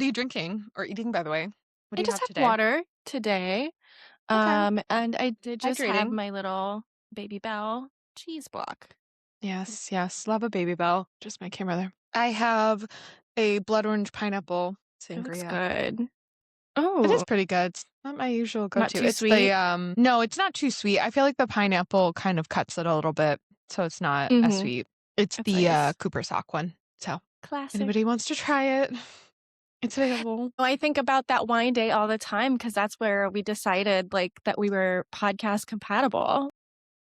What are you drinking or eating, by the way? What do I you just have had today? water today. Okay. And I did just have Hydrating. my little Baby Bell cheese block. Yes, yes. Love a Baby Bell. Just my camera there. I have a blood orange pineapple It looks sangria. good. It is Oh, pretty good. It's not my usual not go-to. too It's the sweet. no, it's not too sweet. I feel like the pineapple kind of cuts it a little bit, so it's not as Mm-hmm. sweet. It's That's the nice. Cooper sock one. So Classic. anybody wants to try it, it's available. Oh, I think about that wine day all the time because that's where we decided like that we were podcast compatible.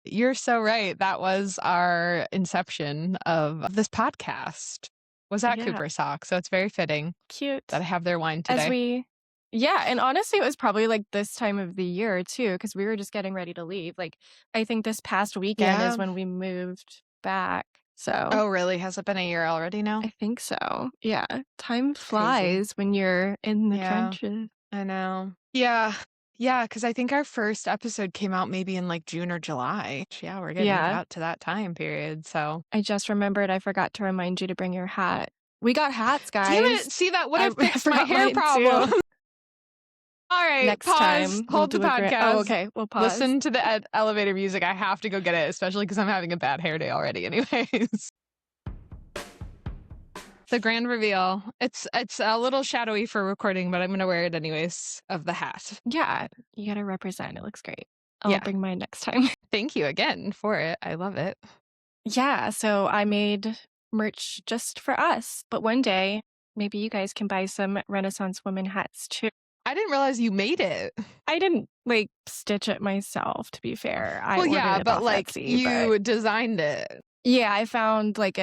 You're so right. That was our inception of this podcast. Was at Yeah, Cooper Sock, so it's very fitting that I cute. have their wine As today. we, yeah, and honestly, it was probably like this time of the year too, because we were just getting ready to leave. Like, I think this past weekend is Yeah. when we moved back. So Oh, really? Has it been a year already now? I think so. Yeah. Time It's crazy. flies when you're in the Yeah, trenches. I know. Yeah. Yeah, because I think our first episode came out maybe in like June or July. Yeah, we're getting Yeah. about to that time period. So I just remembered I forgot to remind you to bring your hat. We got hats, damn guys. it. See, that would I have fixed my forgot hair mine too. problem. All right, Next pause. time we'll Hold the do a grand. Oh, podcast. okay. We'll pause. Listen to the elevator music. I have to go get it, especially because I'm having a bad hair day already, anyways. The grand reveal. It's a little shadowy for recording, but I'm gonna wear it anyways of the hat. Yeah, you gotta represent. It looks great. I'll Yeah. bring mine next time. Thank you again for it. I love it. Yeah, so I made merch just for us. But one day, maybe you guys can buy some Renaissance woman hats too. I didn't realize you made it. I didn't like stitch it myself, to be fair. I Well, ordered yeah, it but off like Etsy, but you designed it. yeah, I found like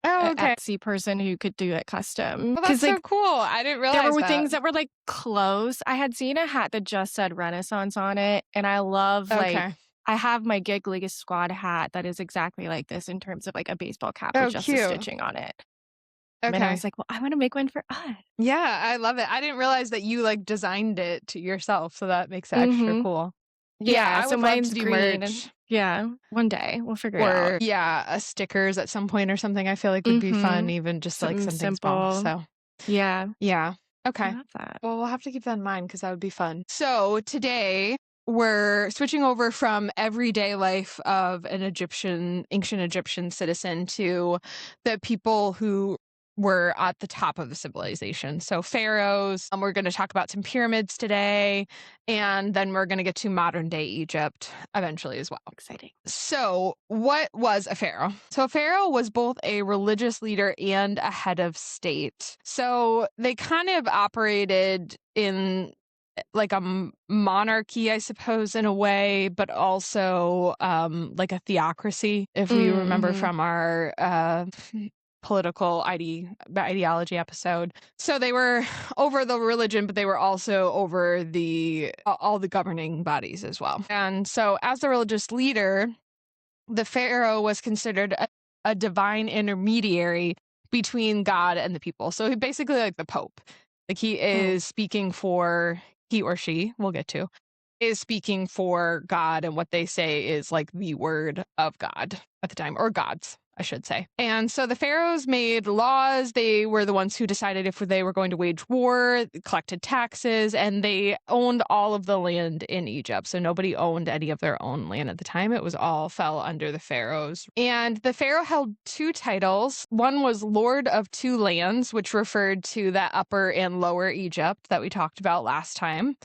Oh, a okay. Etsy person who could do it custom. Well, that's Because like so cool. I didn't there realize were that. things that were like close. I had seen a hat that just said Renaissance on it, and I love like Okay. I have my Gig League Squad hat that is exactly like this in terms of like a baseball cap with Oh, just the cute. stitching on it. And I Okay. was like, well, I want to make one for us. Yeah, I love it. I didn't realize that you like designed it to yourself, so that makes it extra Mm-hmm. cool. Yeah, I so would love to mine's do green, merch. and yeah, one day we'll figure it Or out. yeah, stickers at some point or something. I feel like would be fun, Mm-hmm. even just like Something something small. simple. So Yeah, yeah. I Okay. love that. Well, we'll have to keep that in mind because that would be fun. So today we're switching over from everyday life of an ancient Egyptian citizen to the people who were at the top of the civilization. So pharaohs, we're going to talk about some pyramids today, and then we're going to get to modern day Egypt eventually as well. Exciting. So, what was a pharaoh? So, a pharaoh was both a religious leader and a head of state. So, they kind of operated in like a monarchy, I suppose, in a way, but also like a theocracy, if we remember Mm-hmm. from our political ideology episode. So they were over the religion, but they were also over the all the governing bodies as well. And so as the religious leader, the pharaoh was considered a divine intermediary between God and the people. So he basically like the Pope. Like he is speaking for, he or she, we'll get to, is speaking for God, and what they say is like the word of God at the time, or gods, I should say. And so the pharaohs made laws. They were the ones who decided if they were going to wage war, collected taxes, and they owned all of the land in Egypt. So nobody owned any of their own land at the time. It was all fell under the pharaohs. And the pharaoh held two titles. One was Lord of Two Lands, which referred to that upper and lower Egypt that we talked about last time.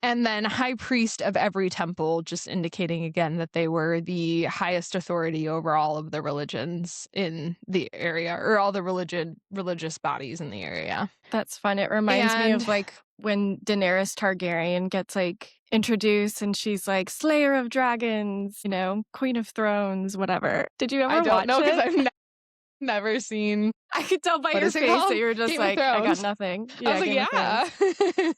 And then high priest of every temple, just indicating again that they were the highest authority over all of the religions in the area, or all the religious bodies in the area. That's fun. It reminds me of like when Daenerys Targaryen gets like introduced and she's like Slayer of Dragons, you know, Queen of Thrones, whatever. Did you ever watch it? I don't know because I've never seen. I could tell by What your is it face called? that you were just Game of like, I got Thrones. nothing. I was like, Game of yeah. Thrones.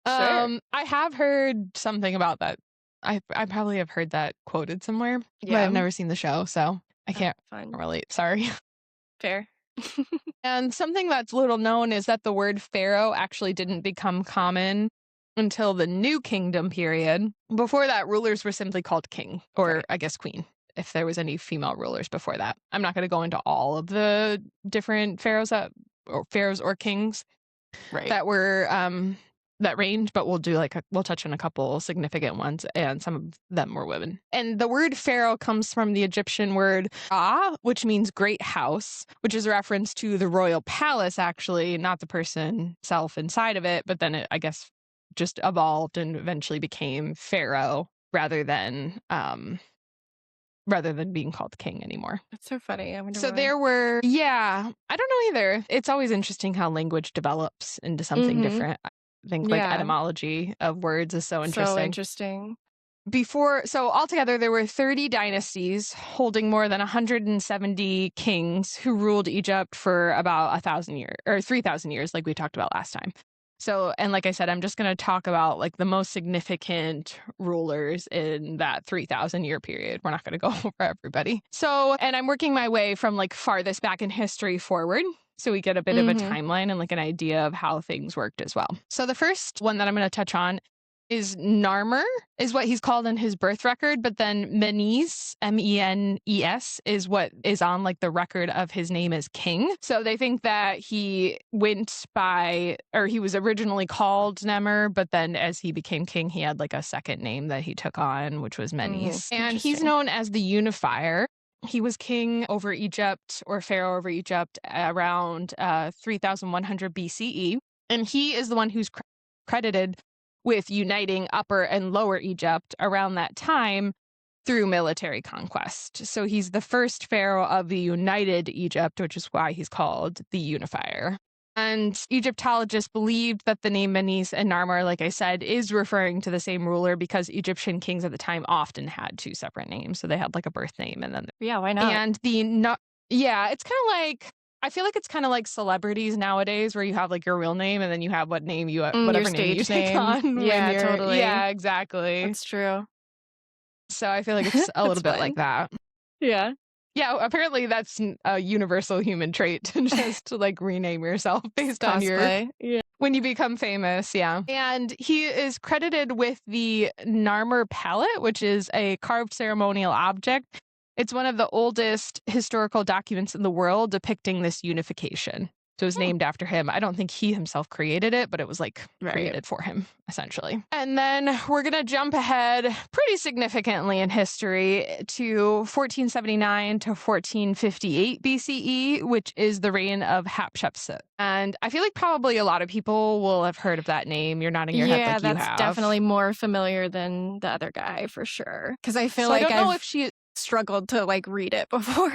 Sure. I have heard something about that. I probably have heard that quoted somewhere, but Yeah. I've never seen the show, so I can't Fun. relate. Sorry. Fair. And something that's little known is that the word pharaoh actually didn't become common until the New Kingdom period. Before that, rulers were simply called king, or Right. I guess queen, if there was any female rulers before that. I'm not going to go into all of the different pharaohs or kings, Right. that were that range, but we'll touch on a couple significant ones, and some of them were women. And the word pharaoh comes from the Egyptian word which means great house, which is a reference to the royal palace, actually, not the person self inside of it, but then it, I guess, just evolved and eventually became pharaoh rather than being called king anymore. That's so funny. I wonder So why. there were, yeah, I don't know either. It's always interesting how language develops into something different. I think like Yeah. etymology of words is so So interesting. interesting. So altogether, there were 30 dynasties holding more than 170 kings who ruled Egypt for about 1,000 years or 3,000 years, like we talked about last time. So, and like I said, I'm just going to talk about like the most significant rulers in that 3,000 year period. We're not going to go over everybody. So, and I'm working my way from like farthest back in history forward. So we get a bit of a timeline and like an idea of how things worked as well. So the first one that I'm going to touch on is Narmer, is what he's called in his birth record, but then Menes, Menes, is what is on like the record of his name as king. So they think that he went by, or he was originally called Nemer, but then as he became king, he had like a second name that he took on, which was Menes. And he's known as the unifier. He was king over Egypt, or pharaoh over Egypt, around 3100 BCE. And he is the one who's credited with uniting Upper and Lower Egypt around that time through military conquest. So he's the first pharaoh of the united Egypt, which is why he's called the unifier. And Egyptologists believed that the name Menes and Narmer, like I said, is referring to the same ruler because Egyptian kings at the time often had two separate names. So they had like a birth name and then... Yeah, why not? And it's kind of like... I feel like it's kind of like celebrities nowadays where you have like your real name and then you have what name you, whatever name you take on. Yeah, totally. Yeah, exactly. That's true. So I feel like it's a little bit like that. Yeah. Yeah, apparently that's a universal human trait to just like rename yourself based on your... Yeah. When you become famous, yeah. And he is credited with the Narmer palette, which is a carved ceremonial object. It's one of the oldest historical documents in the world depicting this unification. So it was named after him. I don't think he himself created it, but it was like created for him, essentially. And then we're going to jump ahead pretty significantly in history to 1479 to 1458 BCE, which is the reign of Hatshepsut. And I feel like probably a lot of people will have heard of that name. You're nodding your head like you have. Yeah, that's definitely more familiar than the other guy for sure. Because I feel like I don't know if she struggled to like read it before.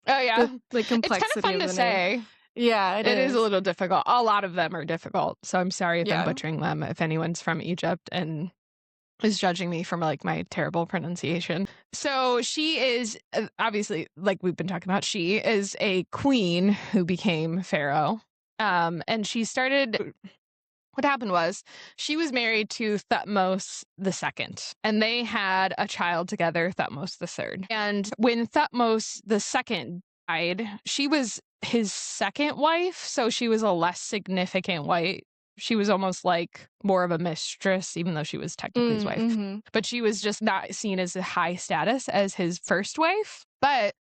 Oh yeah, the complexity. It's kind of fun to say. Yeah, it is a little difficult. A lot of them are difficult. So I'm sorry if I'm butchering them. If anyone's from Egypt and is judging me for like my terrible pronunciation. So she is obviously, like we've been talking about, she is a queen who became pharaoh. And she started... What happened was she was married to Thutmose II, and they had a child together, Thutmose III. And when Thutmose II died, she was his second wife, so she was a less significant wife. She was almost like more of a mistress, even though she was technically his wife. But she was just not seen as a high status as his first wife. But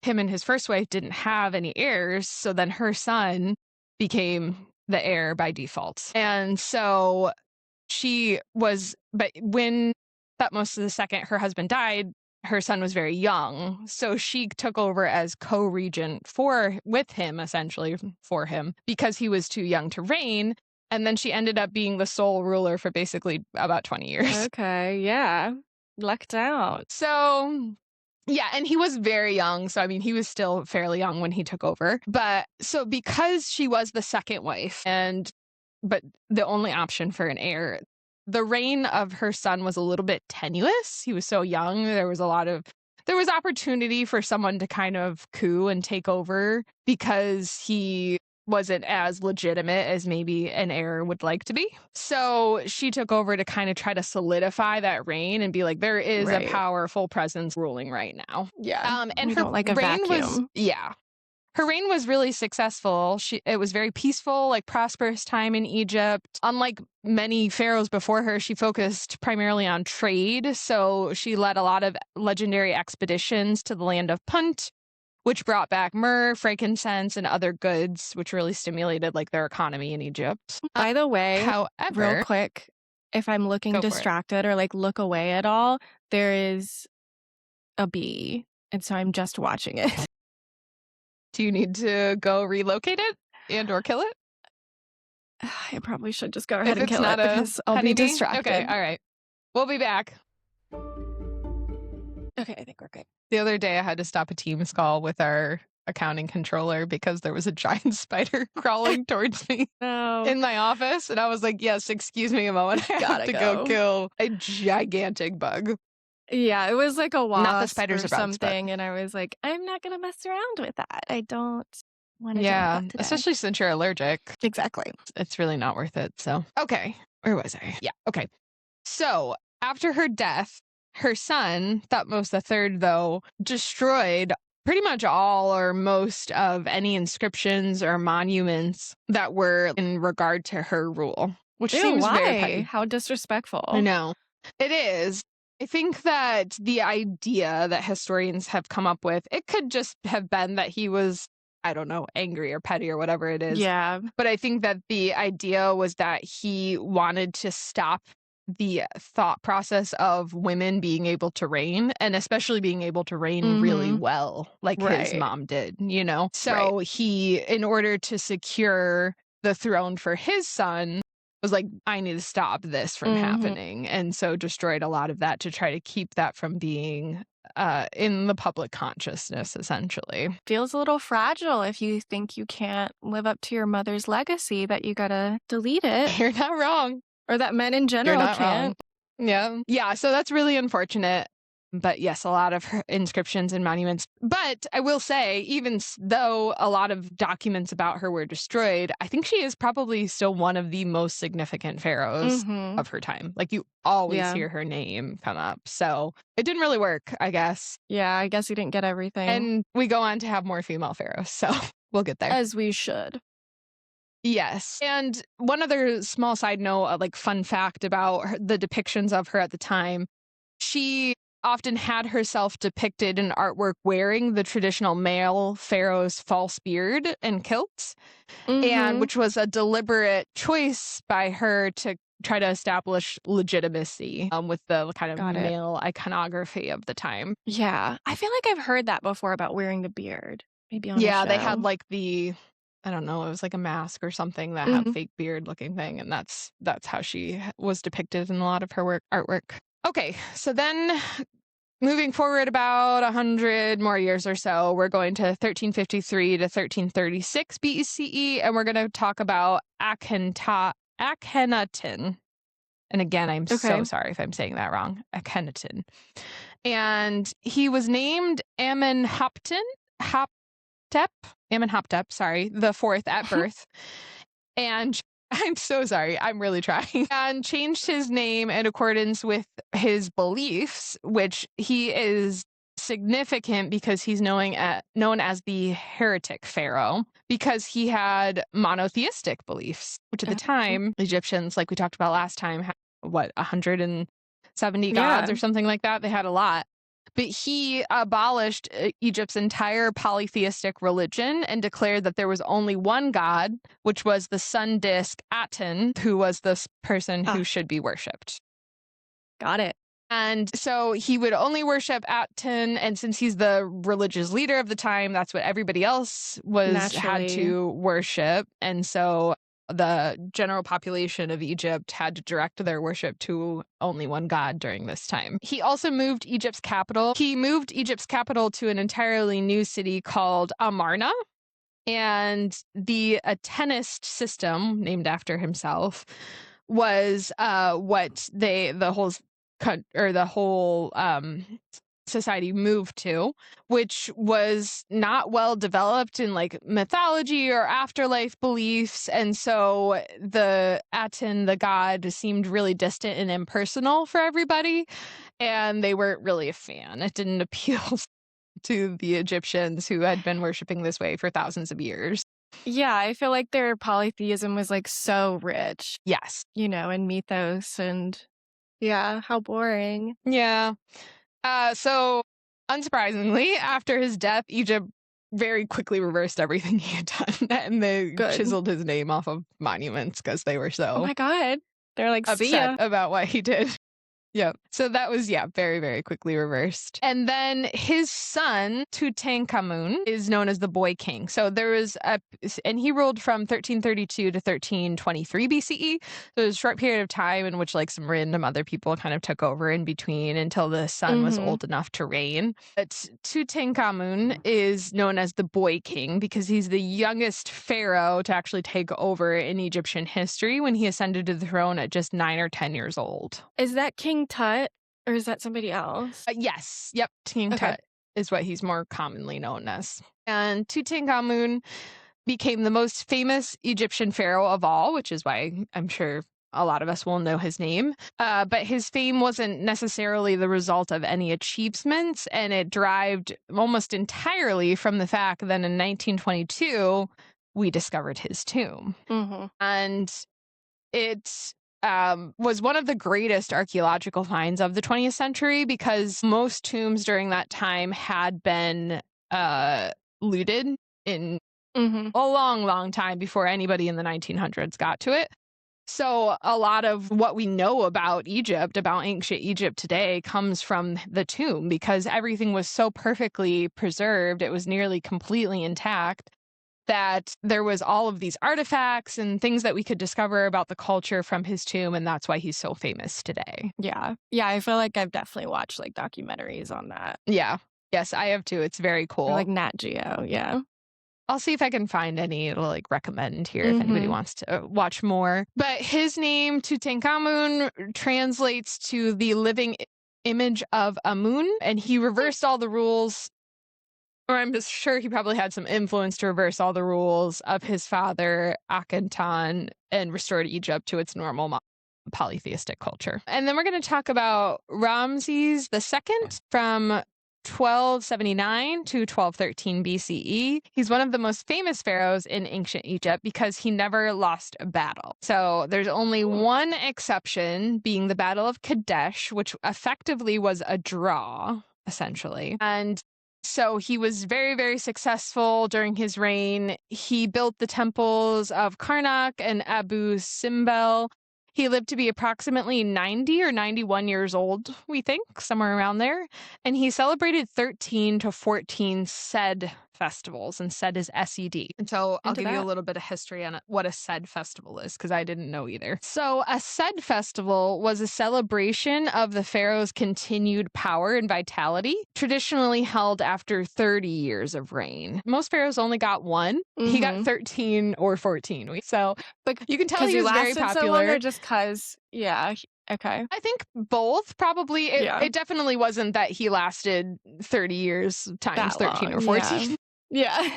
him and his first wife didn't have any heirs, so then her son became the heir by default. And so but when Thutmose II, her husband, died, her son was very young. So she took over as co-regent with him, essentially for him, because he was too young to reign. And then she ended up being the sole ruler for basically about 20 years. Okay, yeah. Lucked out. So... yeah, and he was very young. So, I mean, he was still fairly young when he took over. But so because she was the second wife but the only option for an heir, the reign of her son was a little bit tenuous. He was so young. There was opportunity for someone to kind of coup and take over because he wasn't as legitimate as maybe an heir would like to be. So she took over to kind of try to solidify that reign and be like, there is a powerful presence ruling right now. Yeah. And her like a reign vacuum. Her reign was really successful. It was very peaceful, like prosperous time in Egypt. Unlike many pharaohs before her, she focused primarily on trade. So she led a lot of legendary expeditions to the land of Punt, which brought back myrrh, frankincense, and other goods, which really stimulated like their economy in Egypt. By the way, real However, quick, if I'm looking go for it. distracted or like look away at all, there is a bee. And so I'm just watching it. Do you need to go relocate it and or kill it? I probably should just go ahead If and it's kill not it a because I'll be honeybee? distracted. Okay, all right. We'll be back. Okay, I think we're good. The other day I had to stop a Teams call with our accounting controller because there was a giant spider crawling towards me in my office. And I was like, yes, excuse me a moment. I have to go kill a gigantic bug. Yeah, it was like a wasp Not the spiders or or bugs, but something. And I was like, I'm not going to mess around with that. I don't want to deal yeah, with that today. especially since you're allergic. Exactly. It's really not worth it. So, okay. Where was I? Yeah. Okay. So after her death, her son, Thutmose III, though, destroyed pretty much all or most of any inscriptions or monuments that were in regard to her rule, which seems very petty. How disrespectful. I know. It is. I think that the idea that historians have come up with, it could just have been that he was, I don't know, angry or petty or whatever it is. Yeah. But I think that the idea was that he wanted to stop the thought process of women being able to reign, and especially being able to reign really well, like his mom did, you know? So he, in order to secure the throne for his son, was like, I need to stop this from happening. And so destroyed a lot of that to try to keep that from being in the public consciousness, essentially. Feels a little fragile if you think you can't live up to your mother's legacy, that you gotta delete it. You're not wrong. Or that men in general You're not can't. wrong. Yeah. Yeah. So that's really unfortunate. But yes, a lot of her inscriptions and monuments. But I will say, even though a lot of documents about her were destroyed, I think she is probably still one of the most significant pharaohs of her time. Like, you always hear her name come up. So it didn't really work, I guess. Yeah, I guess you didn't get everything. And we go on to have more female pharaohs. So we'll get there. As we should. Yes. And one other small side note, like fun fact about the depictions of her at the time, she often had herself depicted in artwork wearing the traditional male pharaoh's false beard and kilt, and which was a deliberate choice by her to try to establish legitimacy with the kind of male iconography of the time. Yeah. I feel like I've heard that before about wearing the beard. Maybe on a show. They had like I don't know, it was like a mask or something that had fake beard looking thing, and that's how she was depicted in a lot of her artwork. Okay, so then moving forward about 100 more years or so, we're going to 1353 to 1336 BCE, and we're going to talk about Akhenaten. And again, I'm so sorry if I'm saying that wrong. Akhenaten. And he was named Amenhotep, sorry, the fourth at birth. And I'm so sorry. I'm really trying. And changed his name in accordance with his beliefs, which he is significant because he's known as the heretic pharaoh, because he had monotheistic beliefs, which at the time, Egyptians, like we talked about last time, had 170 gods or something like that. They had a lot. But he abolished Egypt's entire polytheistic religion and declared that there was only one god, which was the sun disk Aten, who was this person who should be worshipped. Got it. And so he would only worship Aten, and since he's the religious leader of the time, that's what everybody else had to worship. And so the general population of Egypt had to direct their worship to only one god during this time. He also moved Egypt's capital. He moved Egypt's capital to an entirely new city called Amarna. And the Atenist system, named after himself, was what the whole society moved to, which was not well developed in like mythology or afterlife beliefs. And so the Aten, the god, seemed really distant and impersonal for everybody, and they weren't really a fan. It didn't appeal to the Egyptians who had been worshiping this way for thousands of years. Yeah, I feel like their polytheism was like so rich. Yes. You know, in mythos, and yeah, how boring. Yeah. So, unsurprisingly, after his death, Egypt very quickly reversed everything he had done, and they Good. chiseled his name off of monuments because they were Oh so my god. They're like, "See upset ya." about what he did. Yeah. So that was, very, very quickly reversed. And then his son, Tutankhamun, is known as the Boy King. So and he ruled from 1332 to 1323 BCE. So it was a short period of time in which like some random other people kind of took over in between until the son was Mhm. old enough to reign. But Tutankhamun is known as the Boy King because he's the youngest pharaoh to actually take over in Egyptian history when he ascended to the throne at just 9 or 10 years old. Is that King Tut, or is that somebody else? Yes. Yep. King Okay. Tut is what he's more commonly known as. And Tutankhamun became the most famous Egyptian pharaoh of all, which is why I'm sure a lot of us will know his name. But his fame wasn't necessarily the result of any achievements, and it derived almost entirely from the fact that in 1922, we discovered his tomb. Mhm. And it was one of the greatest archaeological finds of the 20th century because most tombs during that time had been looted in Mhm. a long, long time before anybody in the 1900s got to it. So a lot of what we know about Egypt, about ancient Egypt today, comes from the tomb because everything was so perfectly preserved. It was nearly completely intact that there was all of these artifacts and things that we could discover about the culture from his tomb, and that's why he's so famous today. Yeah. Yeah, I feel like I've definitely watched, like, documentaries on that. Yeah. Yes, I have too. It's very Or, cool. like, Nat Geo, yeah. I'll see if I can find any to like recommend here if anybody Mhm. wants to watch more. But his name, Tutankhamun, translates to the living image of Amun, and he reversed all the rules, or I'm just sure he probably had some influence to reverse all the rules of his father, Akhenaten, and restored Egypt to its normal polytheistic culture. And then we're going to talk about Ramses II from 1279 to 1213 BCE. He's one of the most famous pharaohs in ancient Egypt because he never lost a battle. So there's only one exception, being the Battle of Kadesh, which effectively was a draw, essentially. And so he was very, very successful during his reign. He built the temples of Karnak and Abu Simbel. He lived to be approximately 90 or 91 years old, we think, somewhere around there. And he celebrated 13 to 14 Sed festivals, and Sed is SED. And so I'll Into give you a that. little bit of history on what a Sed festival is, because I didn't know either. So a Sed festival was a celebration of the pharaoh's continued power and vitality, traditionally held after 30 years of reign. Most pharaohs only got one. He got Mhm. 13 or 14. So Like, you can tell 'cause he he was very lasted so long, popular. or just 'cause yeah, okay. I think both probably. It, Yeah. it definitely wasn't that he lasted 30 years times That 13 or long, yeah. 14. Yeah.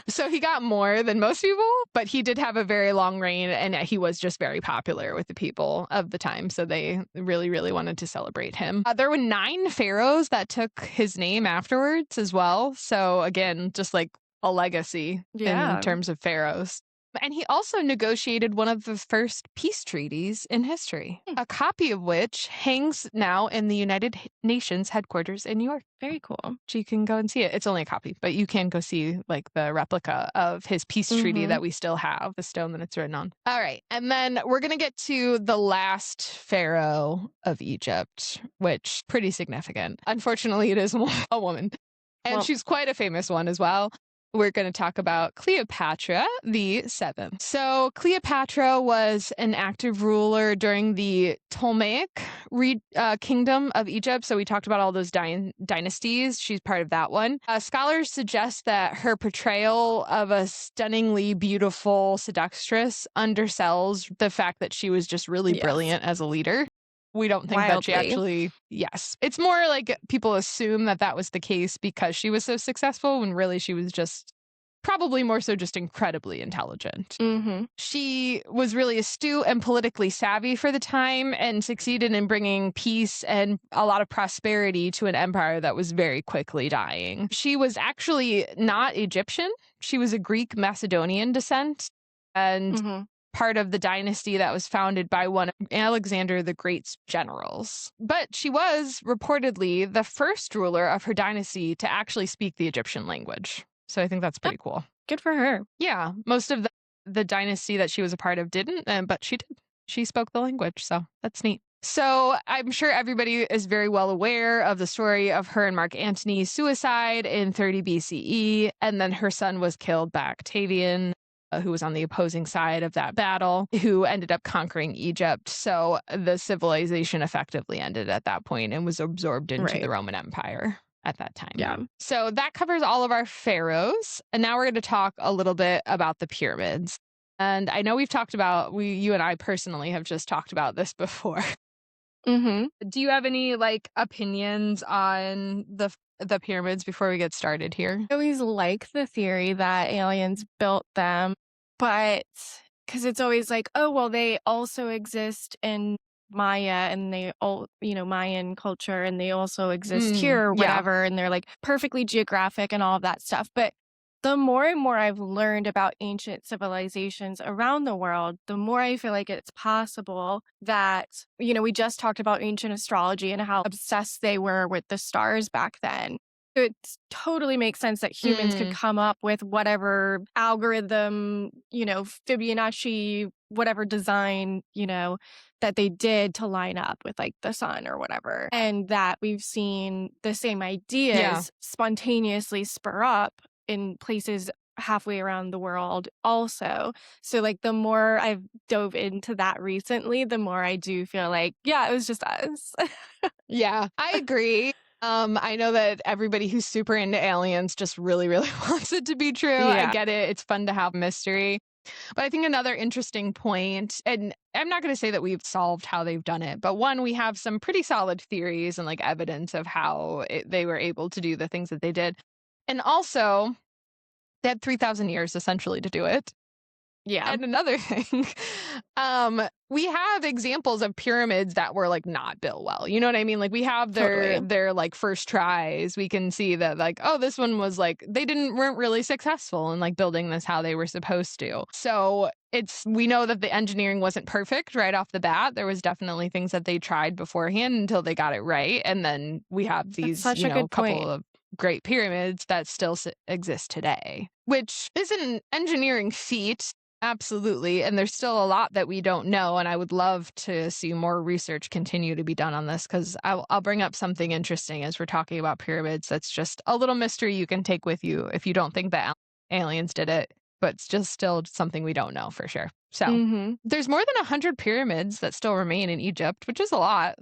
So he got more than most people, but he did have a very long reign and he was just very popular with the people of the time. So they really, really wanted to celebrate him. There were 9 pharaohs that took his name afterwards as well. So again, just like a legacy in Yeah. terms of pharaohs. And he also negotiated one of the first peace treaties in history, Hmm. a copy of which hangs now in the United Nations headquarters in New York. Very cool. So you can go and see it. It's only a copy, but you can go see like the replica of his peace treaty that Mhm. we still have, the stone that it's written on. All right. And then we're going to get to the last pharaoh of Egypt, which pretty significant. Unfortunately, it is a woman. And Well, she's quite a famous one as well. We're going to talk about Cleopatra the Seventh. So Cleopatra was an active ruler during the Ptolemaic kingdom of Egypt. So we talked about all those dynasties. She's part of that one. Scholars suggest that her portrayal of a stunningly beautiful seductress undersells the fact that she was just really yes. brilliant as a leader. We don't think that she Wildly. actually, yes. It's more like people assume that that was the case because she was so successful when really she was just probably more so just incredibly intelligent. Mhm. She was really astute and politically savvy for the time and succeeded in bringing peace and a lot of prosperity to an empire that was very quickly dying. She was actually not Egyptian. She was a Greek Macedonian descent and Mhm. part of the dynasty that was founded by one of Alexander the Great's generals. But she was reportedly the first ruler of her dynasty to actually speak the Egyptian language. So I think that's Oh, pretty cool. good for her. Yeah, most of the dynasty that she was a part of didn't, but she did. She spoke the language, so that's neat. So I'm sure everybody is very well aware of the story of her and Mark Antony's suicide in 30 BCE, and then her son was killed by Octavian, who was on the opposing side of that battle, who ended up conquering Egypt. So the civilization effectively ended at that point and was absorbed into the Right. Roman Empire at that Yeah. time. So that covers all of our pharaohs. And now we're going to talk a little bit about the pyramids. And I know we've talked about, you and I personally have just talked about this before. Mhm. Do you have any like opinions on the pyramids before we get started here? I always like the theory that aliens built them, but because it's always like, oh, well, they also exist in Maya and they all, Mayan culture and they also exist here or Yeah. whatever. And they're like perfectly geographic and all of that stuff. But the more and more I've learned about ancient civilizations around the world, the more I feel like it's possible that, we just talked about ancient astrology and how obsessed they were with the stars back then. It totally makes sense that humans could Mm, come up with whatever algorithm, Fibonacci, whatever design, that they did to line up with like the sun or whatever. And that we've seen the same yeah. ideas spontaneously spur up in places halfway around the world also. So like the more I've dove into that recently, the more I do feel like, yeah, it was just us. Yeah, I agree. I know that everybody who's super into aliens just really, really wants it to be true. I Yeah. get it. It's fun to have mystery. But I think another interesting point, and I'm not going to say that we've solved how they've done it, but one, we have some pretty solid theories and like evidence of how they were able to do the things that they did. And also, they had 3,000 years essentially to do it. Yeah. And another thing, we have examples of pyramids that were like not built well. You know what I mean? Like we have their Totally. their like first tries. We can see that like, oh, this one was like they weren't really successful in like building this how they were supposed to. So we know that the engineering wasn't perfect right off the bat. There was definitely things that they tried beforehand until they got it right. And then we have That's these, such a good couple point. of great pyramids that still exist today, which is an engineering feat. Absolutely. And there's still a lot that we don't know. And I would love to see more research continue to be done on this because I'll bring up something interesting as we're talking about pyramids. That's just a little mystery you can take with you if you don't think that aliens did it, but it's just still something we don't know for sure. So Mhm. there's more than 100 pyramids that still remain in Egypt, which is a lot.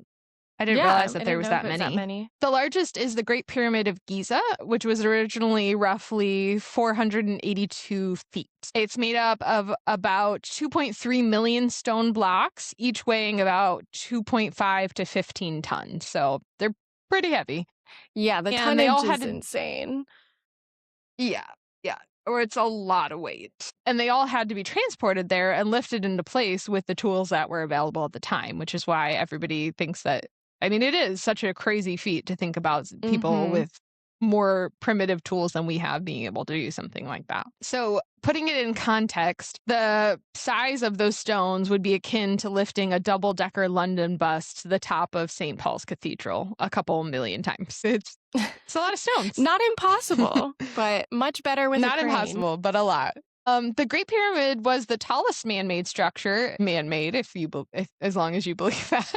I didn't Yeah, realize I that there didn't was know that it was that many. many. The largest is the Great Pyramid of Giza, which was originally roughly 482 feet. It's made up of about 2.3 million stone blocks, each weighing about 2.5 to 15 tons. So they're pretty heavy. Yeah, the And they all tonnage had is to insane. yeah, yeah, or it's a lot of weight. And they all had to be transported there and lifted into place with the tools that were available at the time, which is why everybody thinks that. I mean, it is such a crazy feat to think about people Mhm. with more primitive tools than we have being able to do something like that. So, putting it in context, the size of those stones would be akin to lifting a double-decker London bus to the top of St. Paul's Cathedral a couple million times. It's a lot of stones. Not impossible, but much better with a Not crane. impossible, but a lot. The Great Pyramid was the tallest man-made structure, man-made if as long as you believe that,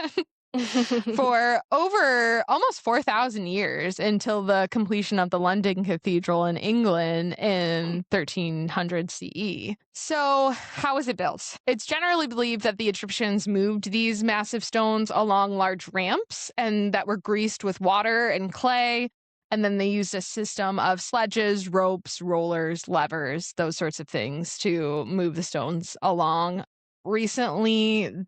for over almost 4,000 years until the completion of the London Cathedral in England in 1300 CE. So, how was it built? It's generally believed that the Egyptians moved these massive stones along large ramps and that were greased with water and clay. And then they used a system of sledges, ropes, rollers, levers, those sorts of things to move the stones along. Recent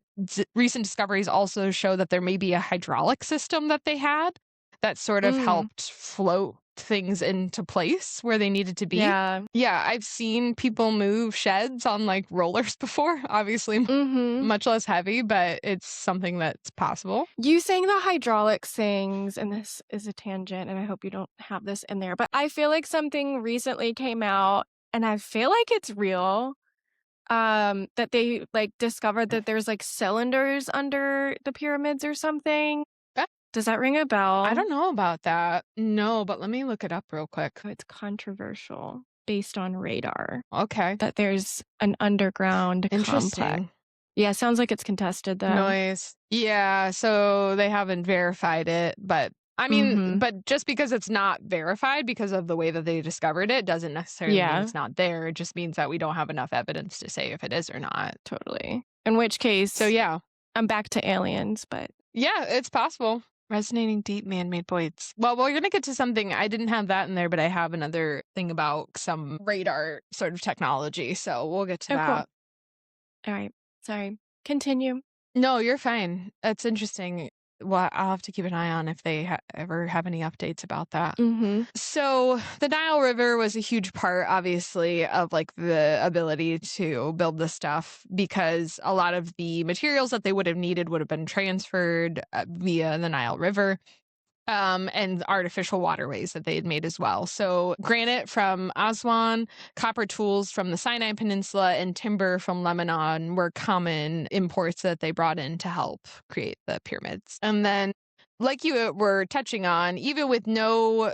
discoveries also show that there may be a hydraulic system that they had that sort of Mm, helped float things into place where they needed to be. yeah. Yeah, I've seen people move sheds on like rollers before, obviously Mhm. much less heavy, but it's something that's possible. You saying the hydraulics things, and this is a tangent, and I hope you don't have this in there, but I feel like something recently came out, and I feel like it's real, that they, like, discovered that there's, like, cylinders under the pyramids or something. Yeah. Does that ring a I bell? don't know about that. No, but let me look it up real quick. Oh, it's controversial based on radar Okay. that there's an underground complex. Interesting. Yeah, sounds like it's contested though. Noise. Yeah, so they haven't verified it, but I mean, Mhm. but just because it's not verified because of the way that they discovered it doesn't necessarily mean Yeah, it's not there. It just means that we don't have enough evidence to say if it is or not. totally. In which So case, yeah. I'm back to aliens, but Yeah, it's possible. Resonating deep man-made voids. Well, we're gonna get to something. I didn't have that in there, but I have another thing about some radar sort of technology. So we'll get to oh, cool. that. All right. Sorry. Continue. No, you're fine. That's interesting. Well, I'll have to keep an eye on if they ever have any updates about that. Mhm. So the Nile River was a huge part, obviously, of like the ability to build this stuff because a lot of the materials that they would have needed would have been transferred via the Nile River. And artificial waterways that they had made as well. So granite from Aswan, copper tools from the Sinai Peninsula, and timber from Lebanon were common imports that they brought in to help create the pyramids. And then, like you were touching on, even with no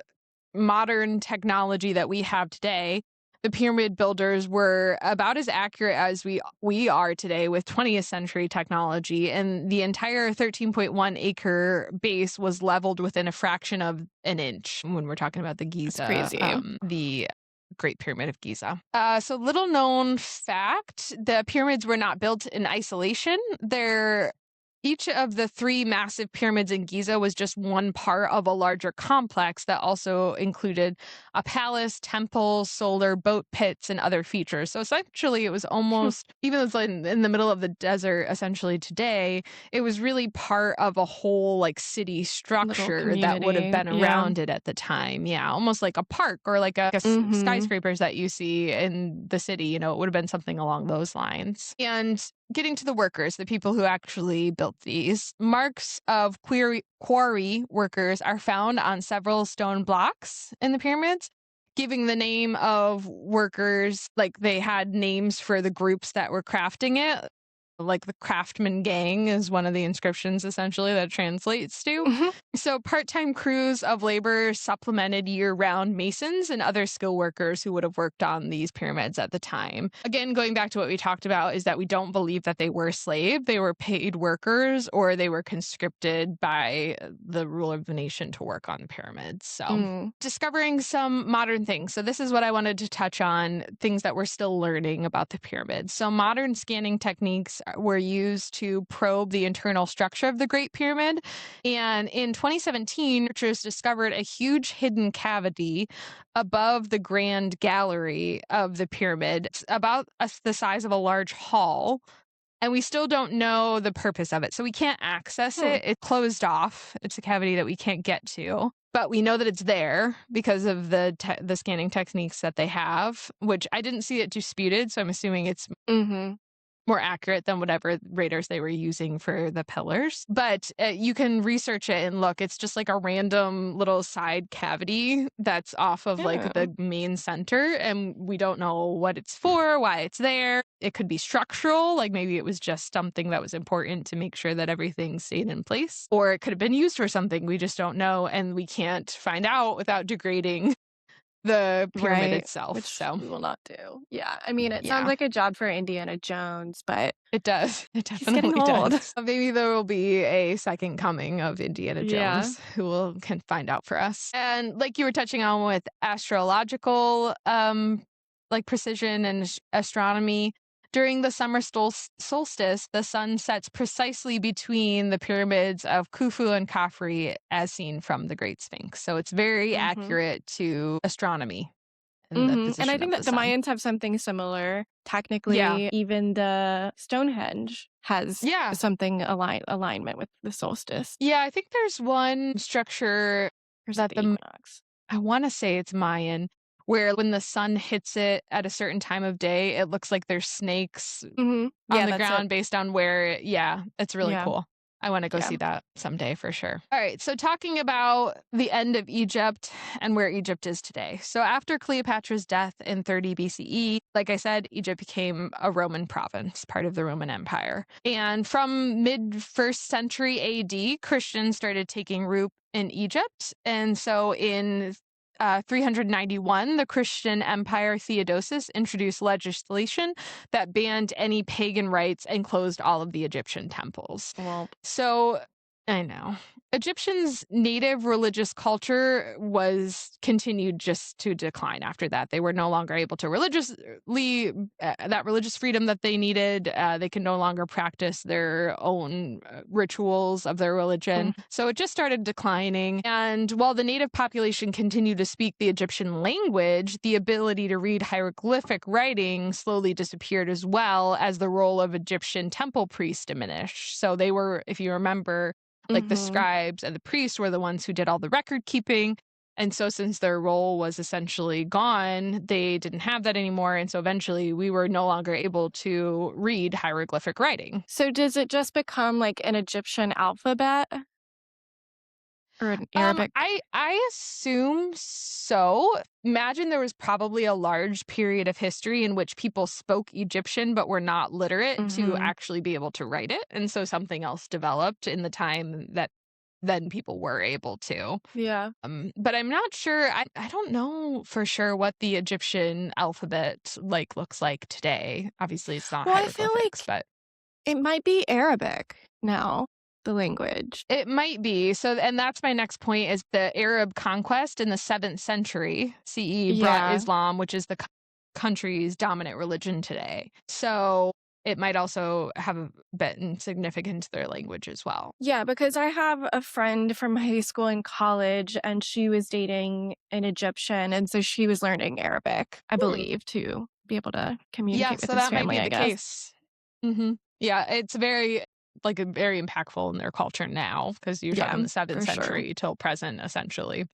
modern technology that we have today, the pyramid builders were about as accurate as we are today with 20th century technology, and the entire 13.1 acre base was leveled within a fraction of an inch when we're talking about the That's Giza, crazy. the Great Pyramid of Giza. So little known fact, the pyramids were not built in isolation. Each of the three massive pyramids in Giza was just one part of a larger complex that also included a palace, temple, solar, boat pits, and other features. So essentially, it was almost, even though it's like in the middle of the desert, essentially today, it was really part of a whole like city Little structure that would have community. been Yeah. around it at the time. Yeah, almost like a park or like Mhm. skyscrapers that you see in the city. It would have been something along those lines. And getting to the workers, the people who actually built these, marks of quarry workers are found on several stone blocks in the pyramids, giving the name of workers, like they had names for the groups that were crafting it. Like the craftsman gang is one of the inscriptions essentially that translates to. Mhm. So part-time crews of labor supplemented year-round masons and other skilled workers who would have worked on these pyramids at the time. Again, going back to what we talked about is that we don't believe that they were slave. They were paid workers or they were conscripted by the ruler of the nation to work on the pyramids. So Mm. discovering some modern things. So this is what I wanted to touch on, things that we're still learning about the pyramids. So modern scanning techniques were used to probe the internal structure of the Great Pyramid. And in 2017, researchers discovered a huge hidden cavity above the grand gallery of the pyramid. It's about the size of a large hall. And we still don't know the purpose of it. So we can't access Hmm. it. It's closed off. It's a cavity that we can't get to. But we know that it's there because of the scanning techniques that they have, which I didn't see it disputed. So I'm assuming it's Mhm. more accurate than whatever radars they were using for the pillars. But you can research it and look. It's just like a random little side cavity that's off of like Oh. the main center. And we don't know what it's for, why it's there. It could be structural, like maybe it was just something that was important to make sure that everything stayed in place. Or it could have been used for something we just don't know. And we can't find out without degrading the pyramid Right, itself. which So we will not do. Yeah, I mean, it sounds yeah. like a job for Indiana Jones, but It does. It he's getting definitely old. does. Maybe there will be a second coming of Indiana Yeah. Jones who will can find out for us. And like you were touching on with astrological like precision and astronomy, during the summer solstice, the sun sets precisely between the pyramids of Khufu and Khafre as seen from the Great Sphinx. So it's very Mhm. accurate to astronomy and the Mhm, and I position think of the that the sun. Mayans have something similar. Yeah. Technically, even the Stonehenge has Yeah. something alignment with the solstice. Yeah, I think there's one structure Or is it that the equinox? I want to say it's Mayan, where when the sun hits it at a certain time of day, it looks like there's snakes Mhm. on Yeah, the that's it. ground based on where, yeah, it's really Yeah. cool. I want to go Yeah. see that someday for sure. All right. So, talking about the end of Egypt and where Egypt is today. So, after Cleopatra's death in 30 BCE, like I said, Egypt became a Roman province, part of the Roman Empire. And from mid first century AD, Christians started taking root in Egypt. And so, in 391, the Christian Empire Theodosius introduced legislation that banned any pagan rites and closed all of the Egyptian temples. Well, So I know. Egyptians' native religious culture was continued just to decline after that. They were no longer able to religiously, that religious freedom that they needed. They can no longer practice their own rituals of their religion. mm, So it just started declining. And while the native population continued to speak the Egyptian language, the ability to read hieroglyphic writing slowly disappeared as well as the role of Egyptian temple priests diminished. So they were, if you remember, like the mhm. scribes and the priests were the ones who did all the record keeping. And so, since their role was essentially gone, they didn't have that anymore. And so, eventually, we were no longer able to read hieroglyphic writing. So does it just become like an Egyptian alphabet or an Arabic? I assume so. Imagine there was probably a large period of history in which people spoke Egyptian but were not literate to Mhm. actually be able to write it. And so something else developed in the time that then people were able to. Yeah. But I'm not sure. I don't know for sure what the Egyptian alphabet like looks like today. Obviously, it's not Well, I feel hieroglyphics, like but it might be Arabic now, the language. it might be. So, and that's my next point is the Arab conquest in the 7th century CE brought Yeah. Islam, which is the country's dominant religion today. So it might also have been significant to their language as well. Yeah, because I have a friend from high school and college, and she was dating an Egyptian, and so she was learning Arabic, I Hmm. believe, to be able to Yeah, communicate with so his that might be family, I the guess. case. Yeah, it's very like a very impactful in their culture now because you're Yeah, talking the 7th for sure. century till present essentially.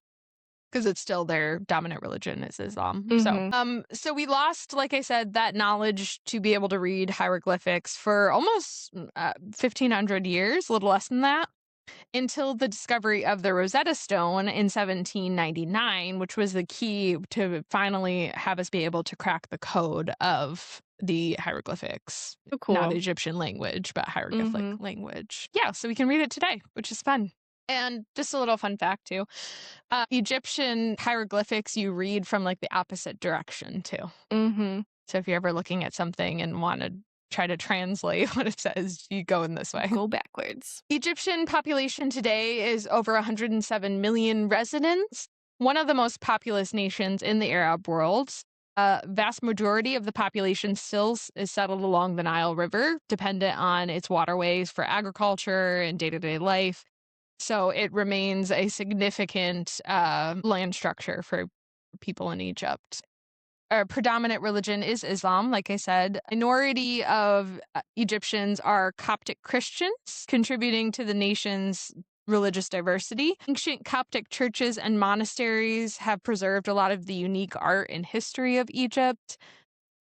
Because it's still their dominant religion is Islam. So, Mhm. so we lost, like I said, that knowledge to be able to read hieroglyphics for almost 1,500 years, a little less than that, until the discovery of the Rosetta Stone in 1799, which was the key to finally have us be able to crack the code of the hieroglyphics. So Not cool. Egyptian language, but hieroglyphic Mhm. language. Yeah, so we can read it today, which is fun. And just a little fun fact too. Egyptian hieroglyphics you read from like the opposite direction too. Mhm. So if you're ever looking at something and want to try to translate what it says, you go in this way. Go backwards. Egyptian population today is over 107 million residents, one of the most populous nations in the Arab world. A vast majority of the population still is settled along the Nile River, dependent on its waterways for agriculture and day to day life. So it remains a significant land structure for people in Egypt. A predominant religion is Islam, like I said. Minority of Egyptians are Coptic Christians, contributing to the nation's religious diversity. Ancient Coptic churches and monasteries have preserved a lot of the unique art and history of Egypt.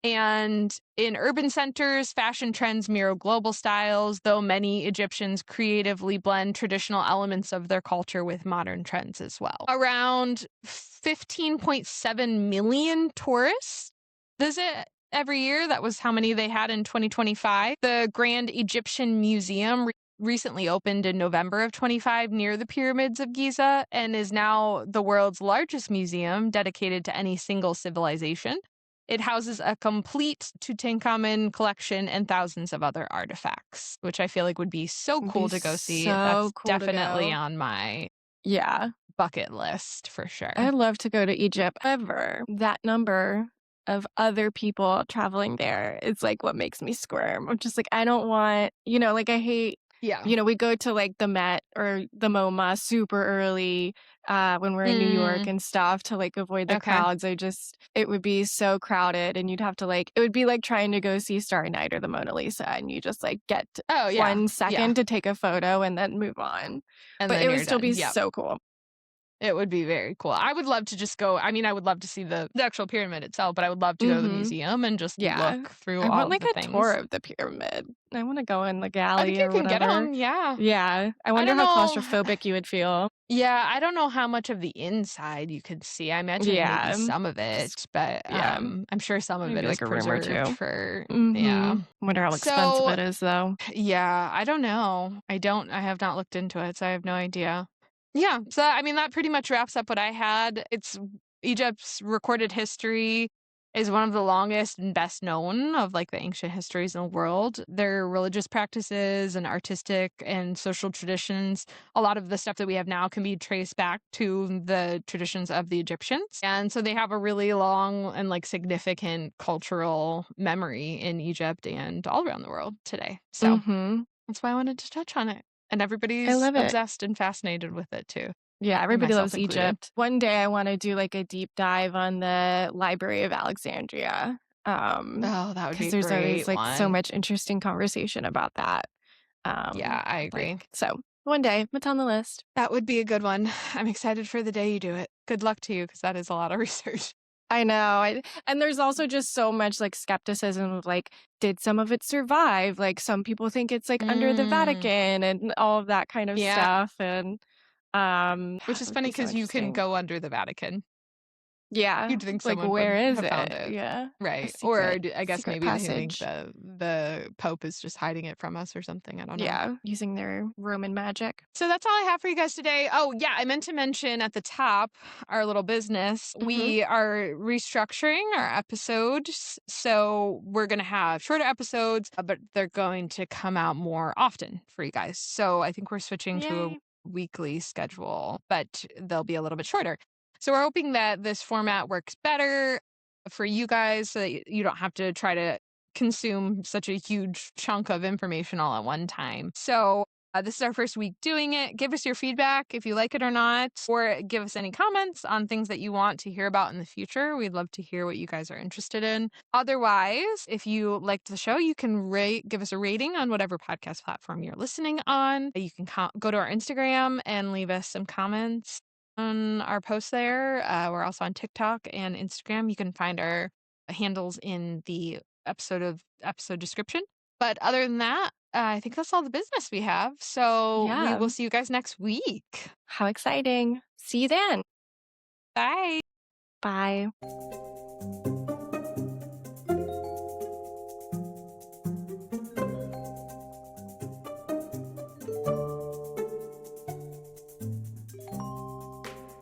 And in urban centers, fashion trends mirror global styles, though many Egyptians creatively blend traditional elements of their culture with modern trends as well. Around 15.7 million tourists visit every year. That was how many they had in 2025. The Grand Egyptian Museum recently opened in November of 25 near the pyramids of Giza and is now the world's largest museum dedicated to any single civilization. It houses a complete Tutankhamun collection and thousands of other artifacts, which I feel like would be so It'd be cool to go see. so That's cool to definitely go. on my Yeah. bucket list for sure. I'd love to go to Egypt. However, that number of other people traveling there is like what makes me squirm. I'm just like, I don't want, like I hate, Yeah. we go to like the Met or the MoMA super early when we're in New York Mm, and stuff to like avoid the okay. crowds. It would be so crowded and you'd have to like, it would be like trying to go see Starry Night or the Mona Lisa and you just like get Oh, yeah. one Yeah. second to take a photo and then move on. And But then it would you're still be done. Yep. so cool. It would be very cool. I would love to just go. I mean, I would love to see the actual pyramid itself, but I would love to go to the Mhm. museum and just Yeah. look through I all want, of like, the a tour things. of the pyramid. I wanna go in the I think galley you or can get whatever. them. Yeah. Yeah. I I wonder don't how know. claustrophobic you would feel. Yeah, I don't know how much of the inside you could see. I imagine maybe Yeah. some of Just it, but, yeah. I'm sure some of it Maybe, is like, a room or preserved 2. for yeah. Mhm. Wonder how expensive So, it is, though. yeah, I don't know. I have not looked into it, so I have no idea. Yeah, so, I mean, that pretty much wraps up what I had. Egypt's recorded history is one of the longest and best known of, like, the ancient histories in the world. Their religious practices and artistic and social traditions, a lot of the stuff that we have now can be traced back to the traditions of the Egyptians, and so they have a really long and, like, significant cultural memory in Egypt and all around the world today, so Mhm. that's why I wanted to touch on it, and I everybody's love it. obsessed and fascinated with it too, Yeah, and everybody myself loves included. Egypt. One day I wanna do, like, a deep dive on the Library of Alexandria, Oh, that would be because a there's always, great like, so one. much interesting conversation about that. Yeah, I Like agree. so one day, it's on the list. That would be a good one. I'm excited for the day you do it. Good luck to you, because that is a lot of research. I know, and there's also just so much, like, skepticism of, like, did some of it survive? Like, some people think it's, like, under the Mm, Vatican and all of that kind of yeah, stuff, and, which it is would funny be so because you can interesting. go under the Vatican. Yeah, You'd think like, someone where would is have found it? it. Yeah, a Right, or secret d I guess secret maybe they think passage. the Pope is just hiding it from us or something, I don't know. Yeah, using their Roman magic. So that's all I have for you guys today. Oh, yeah, I meant to mention at the top our little business. Mhm. We are restructuring our episodes. So we're going to have shorter episodes, but they're going to come out more often for you guys. So I think we're switching to a Yay. weekly schedule, but they'll be a little bit shorter. So we're hoping that this format works better for you guys so that you don't have to try to consume such a huge chunk of information all at one time. So this is our first week doing it. Give us your feedback if you like it or not, or give us any comments on things that you want to hear about in the future. We'd love to hear what you guys are interested in. Otherwise, if you liked the show, you can give us a rating on whatever podcast platform you're listening on. You can go to our Instagram and leave us some comments on our posts there. We're also on TikTok and Instagram. You can find our handles in the episode description. But other than that, I think that's all the business we have. So we Yeah, will see you guys next week. how exciting. See you then. Bye. Bye.